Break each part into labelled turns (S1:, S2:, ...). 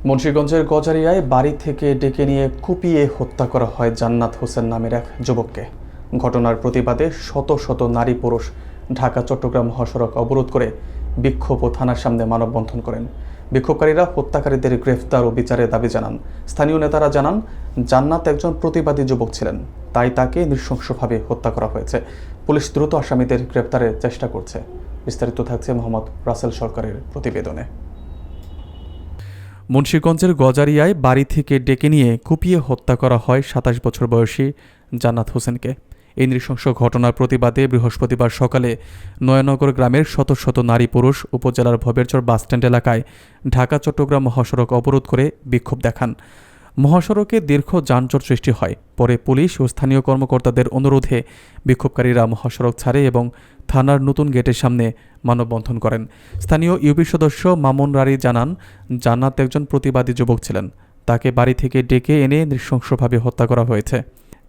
S1: মুন্সিগঞ্জের গজারিয়ায় বাড়ি থেকে ডেকে নিয়ে কুপিয়ে হত্যা করা হয় জান্নাত হোসেন নামের এক যুবককে। ঘটনার প্রতিবাদে শত শত নারী পুরুষ ঢাকা চট্টগ্রাম মহাসড়ক অবরোধ করে বিক্ষোভ ও থানার সামনে মানববন্ধন করেন। বিক্ষোভকারীরা হত্যাকারীদের গ্রেফতার ও বিচারের দাবি জানান। স্থানীয় নেতারা জানান, জান্নাত একজন প্রতিবাদী যুবক ছিলেন, তাই তাকে নৃশংসভাবে হত্যা করা হয়েছে। পুলিশ দ্রুত আসামিদের গ্রেফতারের চেষ্টা করছে। বিস্তারিত থাকছে মোহাম্মদ রাসেল সরকারের প্রতিবেদনে। মুন্সিগঞ্জের গজারিয়ায় বাড়ি থেকে ডেকে নিয়ে কুপিয়ে হত্যা করা হয় ২৭ বছর বয়সী জান্নাত হোসেনকে। এই নৃশংস ঘটনার প্রতিবাদে বৃহস্পতিবার সকালে নয়ানগর গ্রামের শত শত নারী পুরুষ উপজেলার ভবেরচর বাসস্ট্যান্ড এলাকায় ঢাকা চট্টগ্রাম মহাসড়ক অবরোধ করে বিক্ষোভ দেখান। মহাসড়কে দীর্ঘ যানজট সৃষ্টি হয়। পরে পুলিশ ও স্থানীয় কর্মকর্তাদের অনুরোধে বিক্ষোভকারীরা মহাসড়ক ছাড়ে এবং থানার নতুন গেটের সামনে মানববন্ধন করেন। স্থানীয় ইউপি সদস্য মামুন রারি জানান, জান্নাত একজন প্রতিবাদী যুবক ছিলেন, তাকে বাড়ি থেকে ডেকে এনে নৃশংসভাবে হত্যা করা হয়েছে।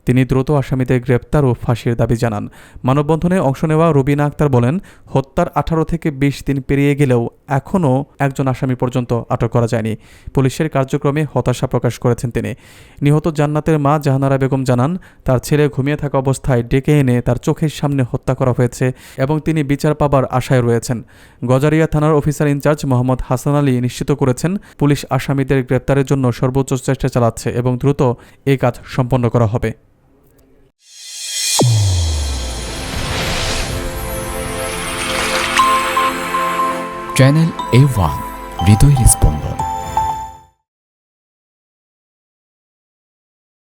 S1: তিনি দ্রুত আসামিদের গ্রেপ্তার ও ফাঁসির দাবি জানান। মানববন্ধনে অংশ নেওয়া রুবিনা আক্তার বলেন, হত্যার 18 থেকে 20 দিন পেরিয়ে গেলেও এখনও একজন আসামি পর্যন্ত আটক করা যায়নি। পুলিশের কার্যক্রমে হতাশা প্রকাশ করেছেন তিনি। নিহত জান্নাতের মা জাহানারা বেগম জানান, তার ছেলে ঘুমিয়ে থাকা অবস্থায় ডেকে এনে তার চোখের সামনে হত্যা করা হয়েছে এবং তিনি বিচার পাবার আশায় রয়েছেন। গজারিয়া থানার অফিসার ইনচার্জ মোহাম্মদ হাসান আলী নিশ্চিত করেছেন, পুলিশ আসামিদের গ্রেপ্তারের জন্য সর্বোচ্চ চেষ্টা চালাচ্ছে এবং দ্রুত এই কাজ সম্পন্ন করা হবে।
S2: চ্যানেল A1 হৃদয়ের স্পন্দন।